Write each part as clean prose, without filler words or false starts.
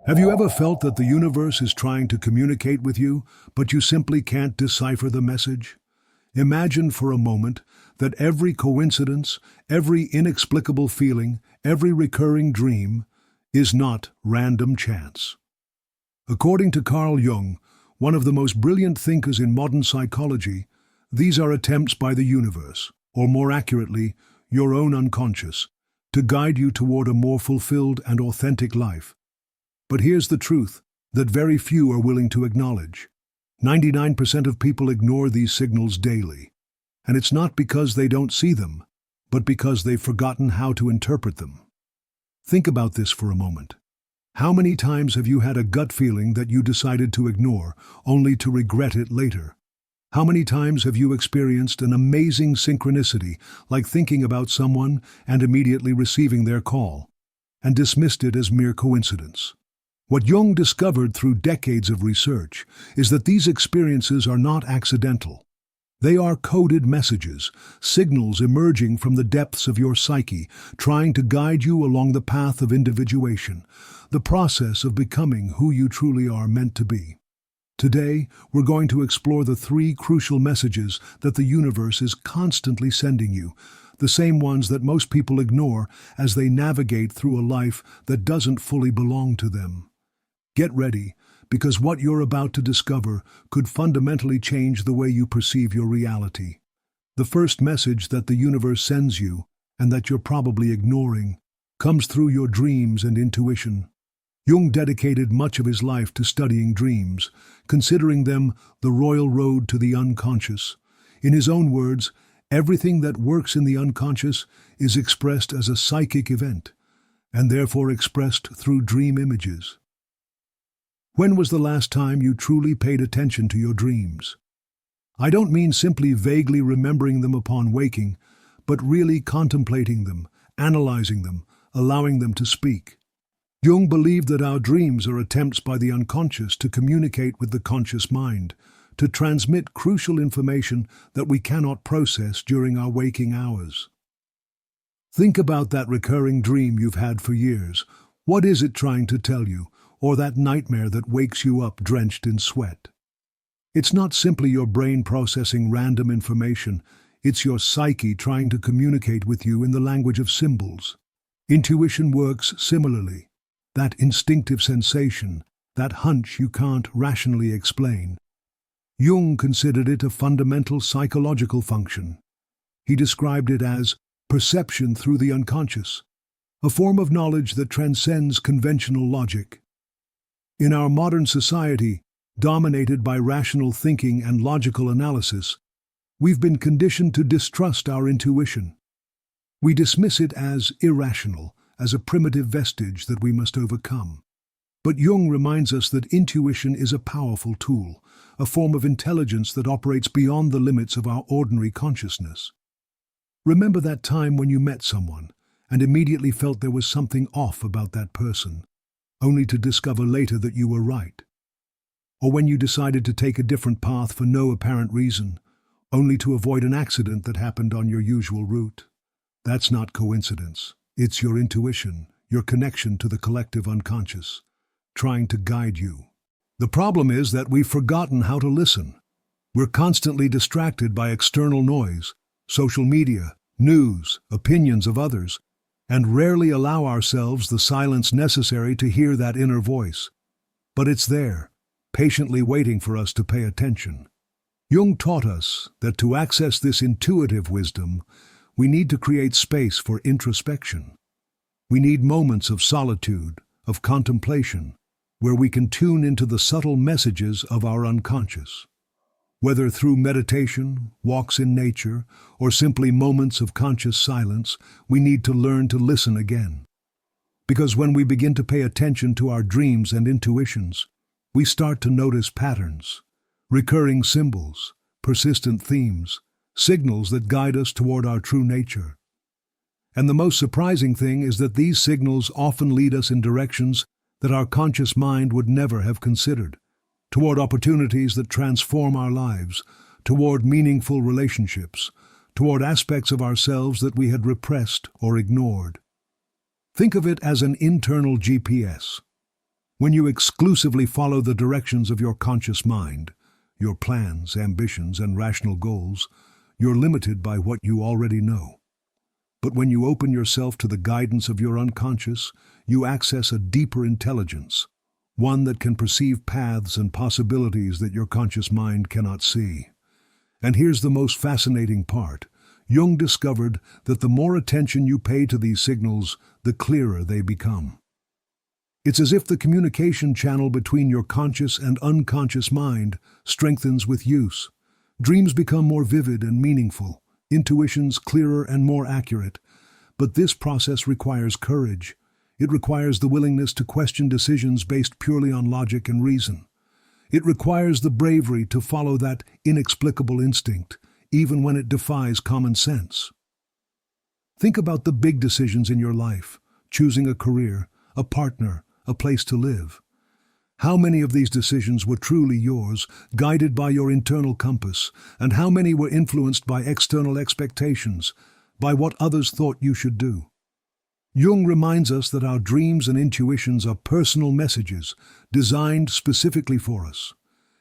Have you ever felt that the universe is trying to communicate with you, but you simply can't decipher the message? Imagine for a moment that every coincidence, every inexplicable feeling, every recurring dream is not random chance. According to Carl Jung, one of the most brilliant thinkers in modern psychology, these are attempts by the universe, or more accurately, your own unconscious, to guide you toward a more fulfilled and authentic life. But here's the truth that very few are willing to acknowledge. 99% of people ignore these signals daily. And it's not because they don't see them, but because they've forgotten how to interpret them. Think about this for a moment. How many times have you had a gut feeling that you decided to ignore, only to regret it later? How many times have you experienced an amazing synchronicity, like thinking about someone and immediately receiving their call, and dismissed it as mere coincidence? What Jung discovered through decades of research is that these experiences are not accidental. They are coded messages, signals emerging from the depths of your psyche, trying to guide you along the path of individuation, the process of becoming who you truly are meant to be. Today, we're going to explore the three crucial messages that the universe is constantly sending you, the same ones that most people ignore as they navigate through a life that doesn't fully belong to them. Get ready, because what you're about to discover could fundamentally change the way you perceive your reality. The first message that the universe sends you, and that you're probably ignoring, comes through your dreams and intuition. Jung dedicated much of his life to studying dreams, considering them the royal road to the unconscious. In his own words, everything that works in the unconscious is expressed as a psychic event, and therefore expressed through dream images. When was the last time you truly paid attention to your dreams? I don't mean simply vaguely remembering them upon waking, but really contemplating them, analyzing them, allowing them to speak. Jung believed that our dreams are attempts by the unconscious to communicate with the conscious mind, to transmit crucial information that we cannot process during our waking hours. Think about that recurring dream you've had for years. What is it trying to tell you? Or that nightmare that wakes you up drenched in sweat? It's not simply your brain processing random information, it's your psyche trying to communicate with you in the language of symbols. Intuition works similarly. That instinctive sensation, that hunch you can't rationally explain. Jung considered it a fundamental psychological function. He described it as perception through the unconscious, a form of knowledge that transcends conventional logic. In our modern society, dominated by rational thinking and logical analysis, we've been conditioned to distrust our intuition. We dismiss it as irrational, as a primitive vestige that we must overcome. But Jung reminds us that intuition is a powerful tool, a form of intelligence that operates beyond the limits of our ordinary consciousness. Remember that time when you met someone and immediately felt there was something off about that person, only to discover later that you were right. Or when you decided to take a different path for no apparent reason, only to avoid an accident that happened on your usual route. That's not coincidence. It's your intuition, your connection to the collective unconscious, trying to guide you. The problem is that we've forgotten how to listen. We're constantly distracted by external noise, social media, news, opinions of others, and rarely allow ourselves the silence necessary to hear that inner voice. But it's there, patiently waiting for us to pay attention. Jung taught us that to access this intuitive wisdom, we need to create space for introspection. We need moments of solitude, of contemplation, where we can tune into the subtle messages of our unconscious. Whether through meditation, walks in nature, or simply moments of conscious silence, we need to learn to listen again. Because when we begin to pay attention to our dreams and intuitions, we start to notice patterns, recurring symbols, persistent themes, signals that guide us toward our true nature. And the most surprising thing is that these signals often lead us in directions that our conscious mind would never have considered, toward opportunities that transform our lives, toward meaningful relationships, toward aspects of ourselves that we had repressed or ignored. Think of it as an internal GPS. When you exclusively follow the directions of your conscious mind, your plans, ambitions, and rational goals, you're limited by what you already know. But when you open yourself to the guidance of your unconscious, you access a deeper intelligence, one that can perceive paths and possibilities that your conscious mind cannot see. And here's the most fascinating part. Jung discovered that the more attention you pay to these signals, the clearer they become. It's as if the communication channel between your conscious and unconscious mind strengthens with use. Dreams become more vivid and meaningful, intuitions clearer and more accurate. But this process requires courage. It requires the willingness to question decisions based purely on logic and reason. It requires the bravery to follow that inexplicable instinct, even when it defies common sense. Think about the big decisions in your life, choosing a career, a partner, a place to live. How many of these decisions were truly yours, guided by your internal compass, and how many were influenced by external expectations, by what others thought you should do? Jung reminds us that our dreams and intuitions are personal messages designed specifically for us.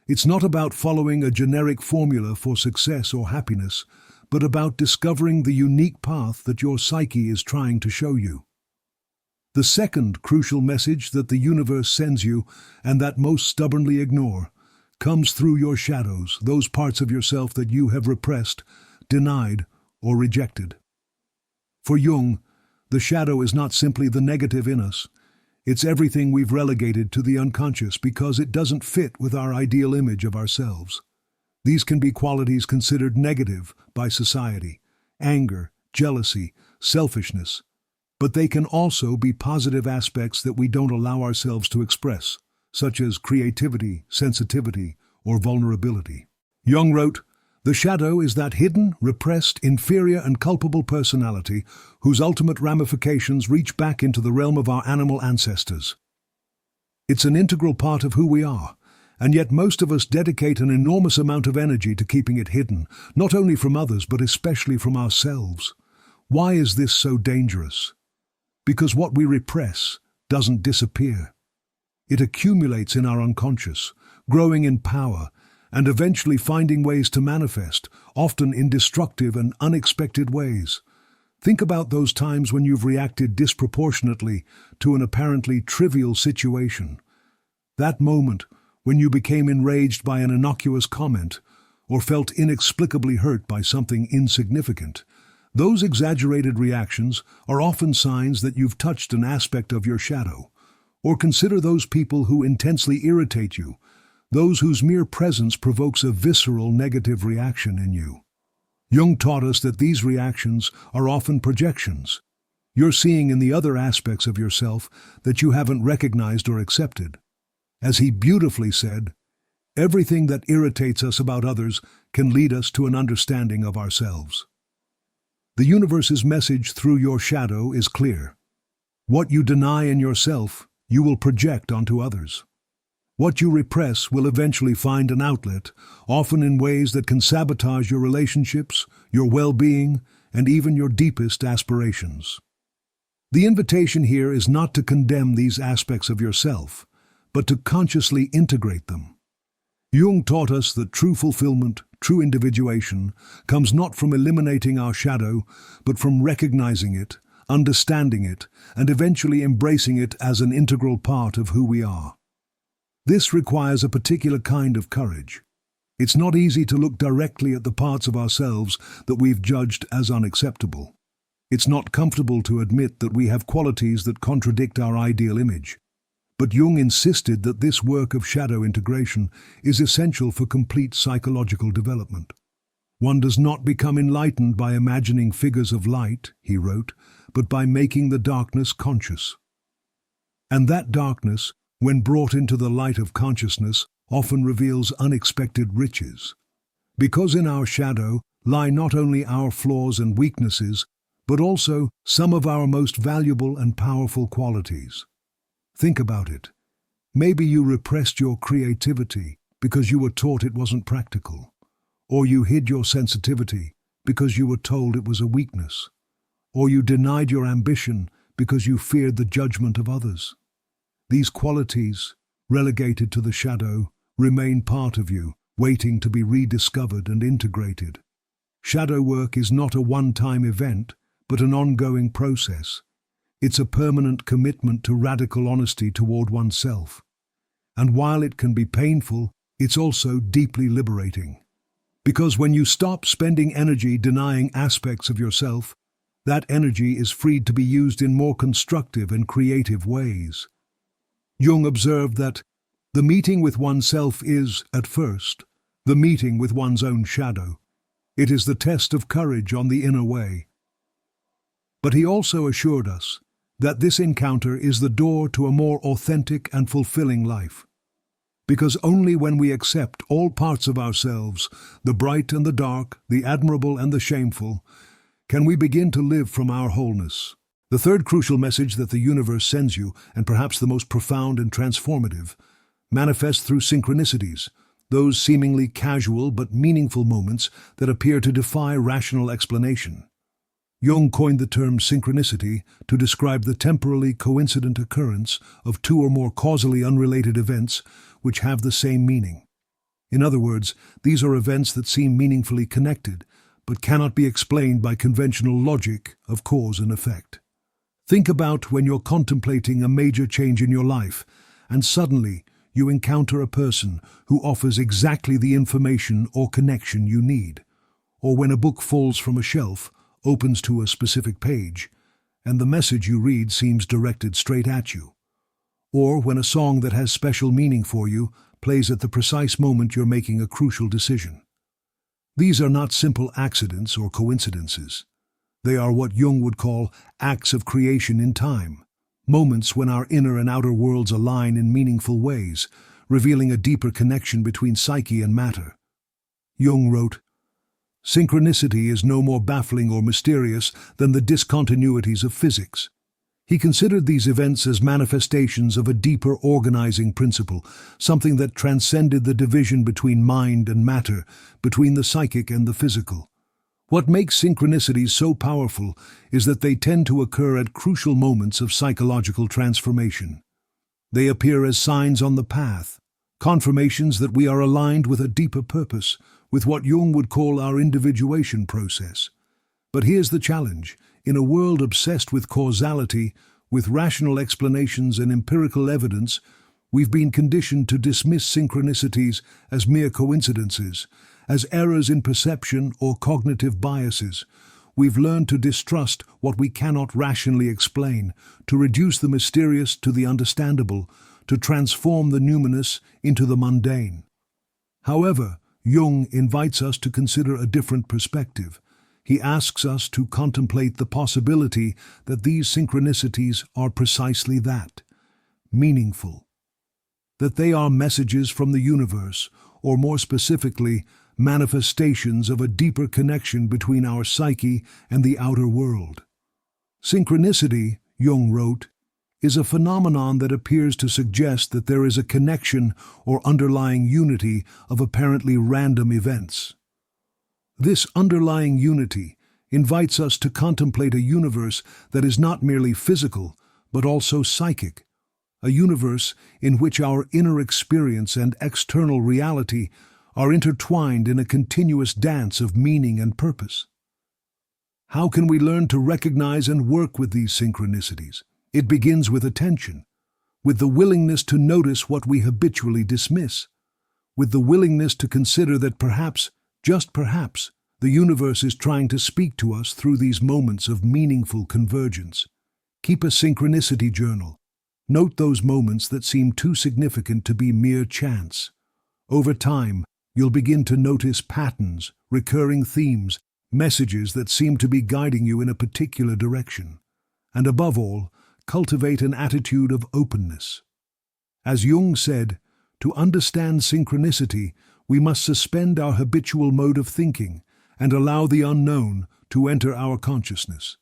It's not about following a generic formula for success or happiness, but about discovering the unique path that your psyche is trying to show you. The second crucial message that the universe sends you, and that most stubbornly ignore, comes through your shadows, those parts of yourself that you have repressed, denied, or rejected. For Jung, the shadow is not simply the negative in us. It's everything we've relegated to the unconscious because it doesn't fit with our ideal image of ourselves. These can be qualities considered negative by society: anger, jealousy, selfishness. But they can also be positive aspects that we don't allow ourselves to express, such as creativity, sensitivity, or vulnerability. Jung wrote, "The shadow is that hidden, repressed, inferior, and culpable personality whose ultimate ramifications reach back into the realm of our animal ancestors. It's an integral part of who we are, and yet most of us dedicate an enormous amount of energy to keeping it hidden, not only from others but especially from ourselves. Why is this so dangerous? Because what we repress doesn't disappear. It accumulates in our unconscious, growing in power, and eventually finding ways to manifest, often in destructive and unexpected ways. Think about those times when you've reacted disproportionately to an apparently trivial situation. That moment when you became enraged by an innocuous comment, or felt inexplicably hurt by something insignificant. Those exaggerated reactions are often signs that you've touched an aspect of your shadow. Or consider those people who intensely irritate you, those whose mere presence provokes a visceral negative reaction in you. Jung taught us that these reactions are often projections. You're seeing in the other aspects of yourself that you haven't recognized or accepted. As he beautifully said, everything that irritates us about others can lead us to an understanding of ourselves. The universe's message through your shadow is clear. What you deny in yourself, you will project onto others. What you repress will eventually find an outlet, often in ways that can sabotage your relationships, your well-being, and even your deepest aspirations. The invitation here is not to condemn these aspects of yourself, but to consciously integrate them. Jung taught us that true fulfillment, true individuation, comes not from eliminating our shadow, but from recognizing it, understanding it, and eventually embracing it as an integral part of who we are. This requires a particular kind of courage. It's not easy to look directly at the parts of ourselves that we've judged as unacceptable. It's not comfortable to admit that we have qualities that contradict our ideal image. But Jung insisted that this work of shadow integration is essential for complete psychological development. One does not become enlightened by imagining figures of light, he wrote, but by making the darkness conscious. And that darkness, when brought into the light of consciousness, often reveals unexpected riches. Because in our shadow lie not only our flaws and weaknesses, but also some of our most valuable and powerful qualities. Think about it. Maybe you repressed your creativity because you were taught it wasn't practical. Or you hid your sensitivity because you were told it was a weakness. Or you denied your ambition because you feared the judgment of others. These qualities, relegated to the shadow, remain part of you, waiting to be rediscovered and integrated. Shadow work is not a one-time event, but an ongoing process. It's a permanent commitment to radical honesty toward oneself. And while it can be painful, it's also deeply liberating. Because when you stop spending energy denying aspects of yourself, that energy is freed to be used in more constructive and creative ways. Jung observed that the meeting with oneself is, at first, the meeting with one's own shadow. It is the test of courage on the inner way. But he also assured us that this encounter is the door to a more authentic and fulfilling life. Because only when we accept all parts of ourselves, the bright and the dark, the admirable and the shameful, can we begin to live from our wholeness. The third crucial message that the universe sends you, and perhaps the most profound and transformative, manifests through synchronicities, those seemingly casual but meaningful moments that appear to defy rational explanation. Jung coined the term synchronicity to describe the temporally coincident occurrence of two or more causally unrelated events which have the same meaning. In other words, these are events that seem meaningfully connected, but cannot be explained by conventional logic of cause and effect. Think about when you're contemplating a major change in your life, and suddenly you encounter a person who offers exactly the information or connection you need. Or when a book falls from a shelf, opens to a specific page, and the message you read seems directed straight at you. Or when a song that has special meaning for you plays at the precise moment you're making a crucial decision. These are not simple accidents or coincidences. They are what Jung would call acts of creation in time, moments when our inner and outer worlds align in meaningful ways, revealing a deeper connection between psyche and matter. Jung wrote, "Synchronicity is no more baffling or mysterious than the discontinuities of physics." He considered these events as manifestations of a deeper organizing principle, something that transcended the division between mind and matter, between the psychic and the physical. What makes synchronicities so powerful is that they tend to occur at crucial moments of psychological transformation. They appear as signs on the path, confirmations that we are aligned with a deeper purpose, with what Jung would call our individuation process. But here's the challenge. In a world obsessed with causality, with rational explanations and empirical evidence, we've been conditioned to dismiss synchronicities as mere coincidences, as errors in perception or cognitive biases. We've learned to distrust what we cannot rationally explain, to reduce the mysterious to the understandable, to transform the numinous into the mundane. However, Jung invites us to consider a different perspective. He asks us to contemplate the possibility that these synchronicities are precisely that, meaningful. That they are messages from the universe, or more specifically, manifestations of a deeper connection between our psyche and the outer world. Synchronicity, Jung wrote, is a phenomenon that appears to suggest that there is a connection or underlying unity of apparently random events. This underlying unity invites us to contemplate a universe that is not merely physical, but also psychic, a universe in which our inner experience and external reality are intertwined in a continuous dance of meaning and purpose. How can we learn to recognize and work with these synchronicities? It begins with attention, with the willingness to notice what we habitually dismiss, with the willingness to consider that perhaps, just perhaps, the universe is trying to speak to us through these moments of meaningful convergence. Keep a synchronicity journal. Note those moments that seem too significant to be mere chance. Over time, you'll begin to notice patterns, recurring themes, messages that seem to be guiding you in a particular direction. And above all, cultivate an attitude of openness. As Jung said, to understand synchronicity, we must suspend our habitual mode of thinking and allow the unknown to enter our consciousness.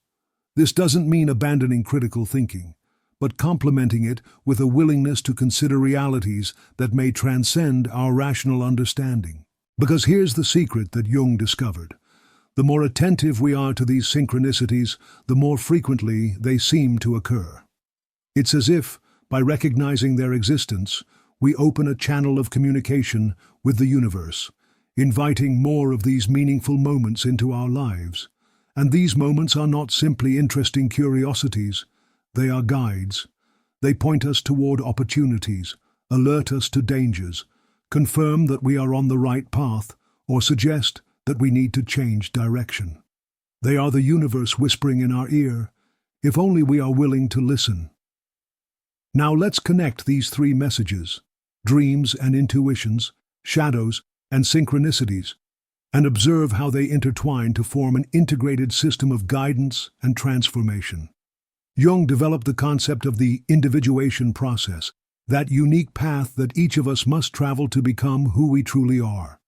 This doesn't mean abandoning critical thinking, but complementing it with a willingness to consider realities that may transcend our rational understanding. Because here's the secret that Jung discovered. The more attentive we are to these synchronicities, the more frequently they seem to occur. It's as if, by recognizing their existence, we open a channel of communication with the universe, inviting more of these meaningful moments into our lives. And these moments are not simply interesting curiosities, they are guides. They point us toward opportunities, alert us to dangers, confirm that we are on the right path, or suggest that we need to change direction. They are the universe whispering in our ear, if only we are willing to listen. Now let's connect these three messages, dreams and intuitions, shadows and synchronicities, and observe how they intertwine to form an integrated system of guidance and transformation. Jung developed the concept of the individuation process, that unique path that each of us must travel to become who we truly are.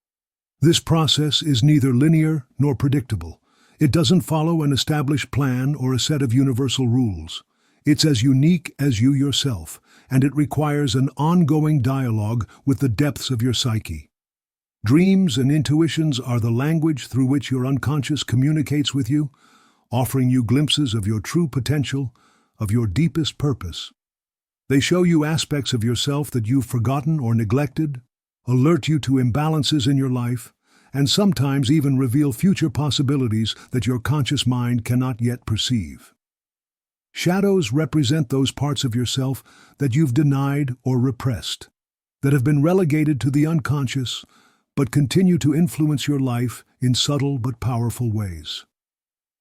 This process is neither linear nor predictable. It doesn't follow an established plan or a set of universal rules. It's as unique as you yourself, and it requires an ongoing dialogue with the depths of your psyche. Dreams and intuitions are the language through which your unconscious communicates with you, offering you glimpses of your true potential, of your deepest purpose. They show you aspects of yourself that you've forgotten or neglected, alert you to imbalances in your life, and sometimes even reveal future possibilities that your conscious mind cannot yet perceive. Shadows represent those parts of yourself that you've denied or repressed, that have been relegated to the unconscious, but continue to influence your life in subtle but powerful ways.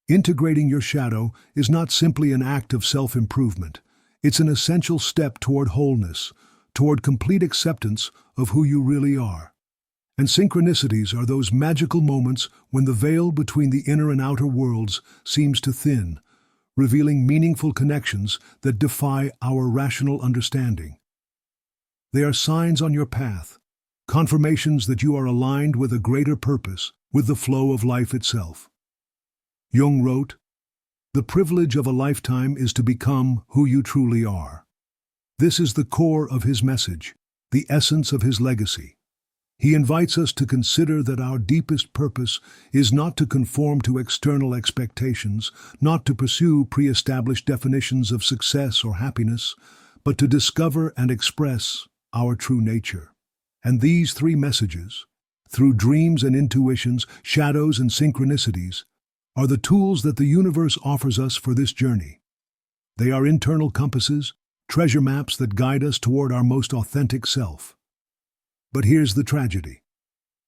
Integrating your shadow is not simply an act of self-improvement. It's an essential step toward wholeness, toward complete acceptance of who you really are. And synchronicities are those magical moments when the veil between the inner and outer worlds seems to thin, revealing meaningful connections that defy our rational understanding. They are signs on your path, confirmations that you are aligned with a greater purpose, with the flow of life itself. Jung wrote, "The privilege of a lifetime is to become who you truly are." This is the core of his message, the essence of his legacy. He invites us to consider that our deepest purpose is not to conform to external expectations, not to pursue pre-established definitions of success or happiness, but to discover and express our true nature. And these three messages, through dreams and intuitions, shadows and synchronicities, are the tools that the universe offers us for this journey. They are internal compasses, treasure maps that guide us toward our most authentic self. But here's the tragedy.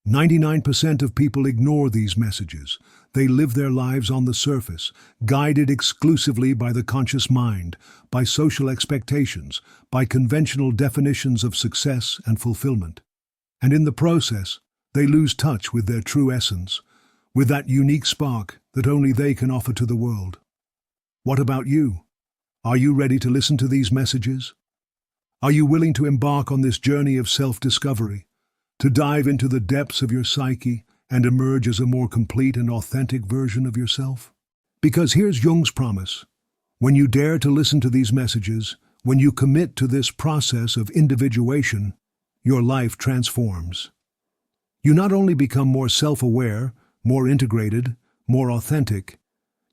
99% of people ignore these messages. They live their lives on the surface, guided exclusively by the conscious mind, by social expectations, by conventional definitions of success and fulfillment. And in the process, they lose touch with their true essence, with that unique spark that only they can offer to the world. What about you? Are you ready to listen to these messages? Are you willing to embark on this journey of self-discovery, to dive into the depths of your psyche and emerge as a more complete and authentic version of yourself? Because here's Jung's promise. When you dare to listen to these messages, when you commit to this process of individuation, your life transforms. You not only become more self-aware, more integrated, more authentic,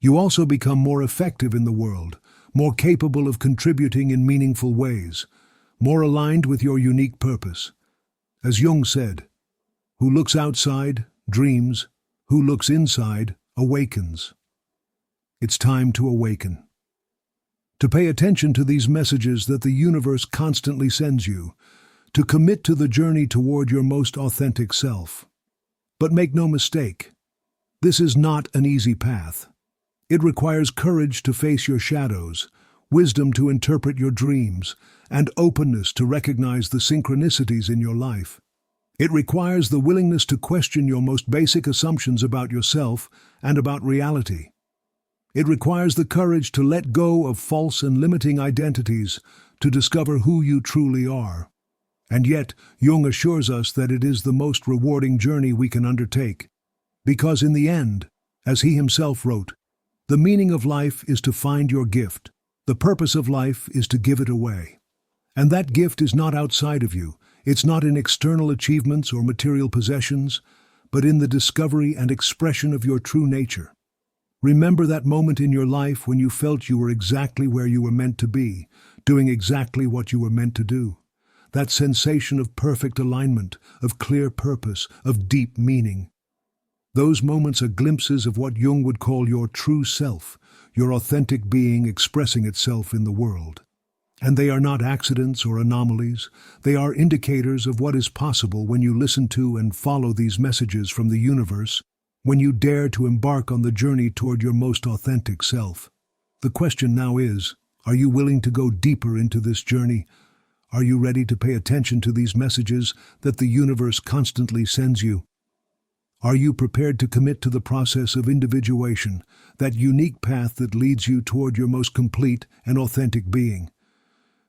you also become more effective in the world, more capable of contributing in meaningful ways, more aligned with your unique purpose. As Jung said, "Who looks outside, dreams. Who looks inside, awakens." It's time to awaken. To pay attention to these messages that the universe constantly sends you, to commit to the journey toward your most authentic self. But make no mistake, this is not an easy path. It requires courage to face your shadows, wisdom to interpret your dreams, and openness to recognize the synchronicities in your life. It requires the willingness to question your most basic assumptions about yourself and about reality. It requires the courage to let go of false and limiting identities to discover who you truly are. And yet, Jung assures us that it is the most rewarding journey we can undertake. Because in the end, as he himself wrote, the meaning of life is to find your gift. The purpose of life is to give it away. And that gift is not outside of you. It's not in external achievements or material possessions, but in the discovery and expression of your true nature. Remember that moment in your life when you felt you were exactly where you were meant to be, doing exactly what you were meant to do. that sensation of perfect alignment, of clear purpose, of deep meaning. Those moments are glimpses of what Jung would call your true self, your authentic being expressing itself in the world. And they are not accidents or anomalies. They are indicators of what is possible when you listen to and follow these messages from the universe, when you dare to embark on the journey toward your most authentic self. The question now is, are you willing to go deeper into this journey? Are you ready to pay attention to these messages that the universe constantly sends you? Are you prepared to commit to the process of individuation, that unique path that leads you toward your most complete and authentic being?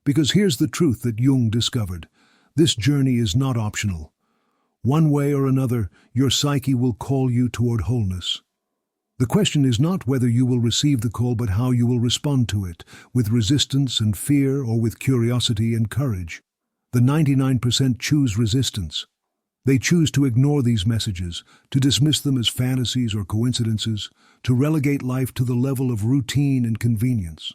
Because here's the truth that Jung discovered. This journey is not optional. One way or another, your psyche will call you toward wholeness. The question is not whether you will receive the call, but how you will respond to it, with resistance and fear or with curiosity and courage. The 99% choose resistance. They choose to ignore these messages, to dismiss them as fantasies or coincidences, to relegate life to the level of routine and convenience.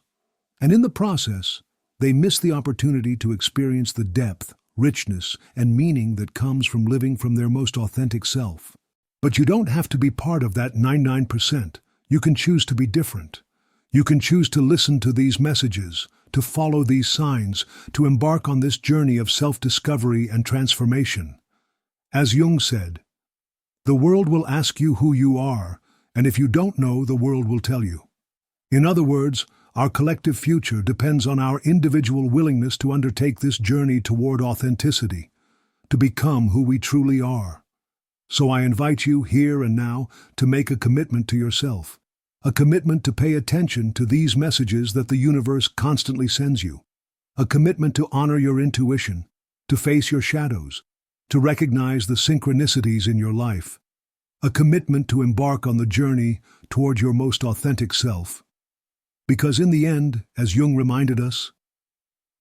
And in the process, they miss the opportunity to experience the depth, richness, and meaning that comes from living from their most authentic self. But you don't have to be part of that 99%. You can choose to be different. You can choose to listen to these messages, to follow these signs, to embark on this journey of self-discovery and transformation. As Jung said, the world will ask you who you are, and if you don't know, the world will tell you. In other words, our collective future depends on our individual willingness to undertake this journey toward authenticity, to become who we truly are. So I invite you here and now to make a commitment to yourself, a commitment to pay attention to these messages that the universe constantly sends you, a commitment to honor your intuition, to face your shadows, to recognize the synchronicities in your life, a commitment to embark on the journey toward your most authentic self. Because in the end, as Jung reminded us,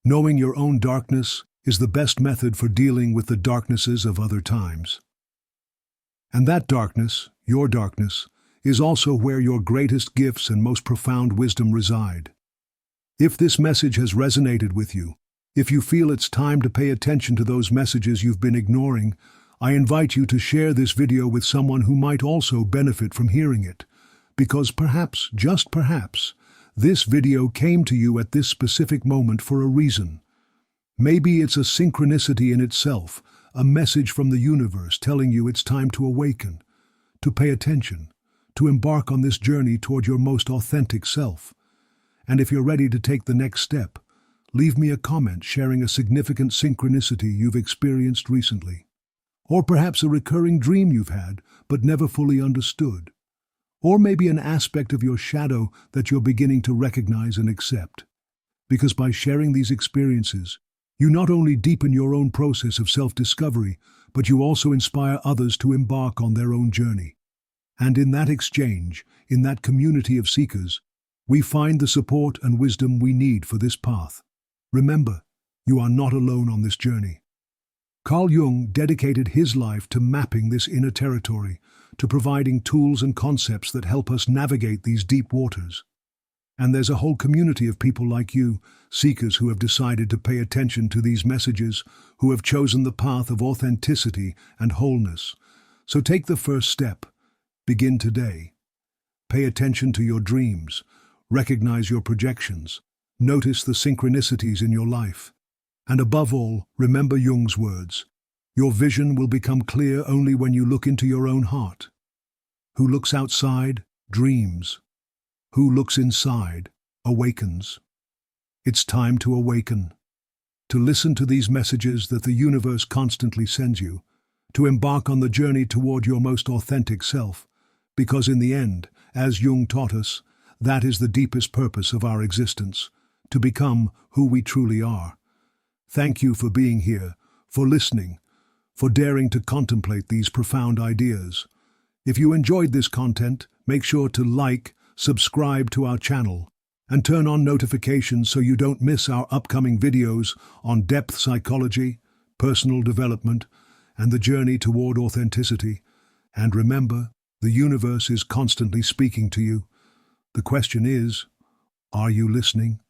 knowing your own darkness is the best method for dealing with the darknesses of other times. And that darkness, your darkness, is also where your greatest gifts and most profound wisdom reside. If this message has resonated with you, if you feel it's time to pay attention to those messages you've been ignoring, I invite you to share this video with someone who might also benefit from hearing it. Because perhaps, just perhaps, this video came to you at this specific moment for a reason. Maybe it's a synchronicity in itself, a message from the universe telling you it's time to awaken, to pay attention, to embark on this journey toward your most authentic self. And if you're ready to take the next step, leave me a comment sharing a significant synchronicity you've experienced recently. Or perhaps a recurring dream you've had but never fully understood. Or maybe an aspect of your shadow that you're beginning to recognize and accept. Because by sharing these experiences, you not only deepen your own process of self-discovery, but you also inspire others to embark on their own journey. And in that exchange, in that community of seekers, we find the support and wisdom we need for this path. Remember, you are not alone on this journey. Carl Jung dedicated his life to mapping this inner territory, to providing tools and concepts that help us navigate these deep waters. And there's a whole community of people like you, seekers who have decided to pay attention to these messages, who have chosen the path of authenticity and wholeness. So take the first step. Begin today. Pay attention to your dreams. Recognize your projections. Notice the synchronicities in your life. And above all, remember Jung's words. Your vision will become clear only when you look into your own heart. Who looks outside, dreams. Who looks inside, awakens. It's time to awaken. To listen to these messages that the universe constantly sends you. To embark on the journey toward your most authentic self. Because in the end, as Jung taught us, that is the deepest purpose of our existence. To become who we truly are. Thank you for being here, for listening, for daring to contemplate these profound ideas. If you enjoyed this content, make sure to like, subscribe to our channel, and turn on notifications so you don't miss our upcoming videos on depth psychology, personal development, and the journey toward authenticity. And remember, the universe is constantly speaking to you. The question is, are you listening?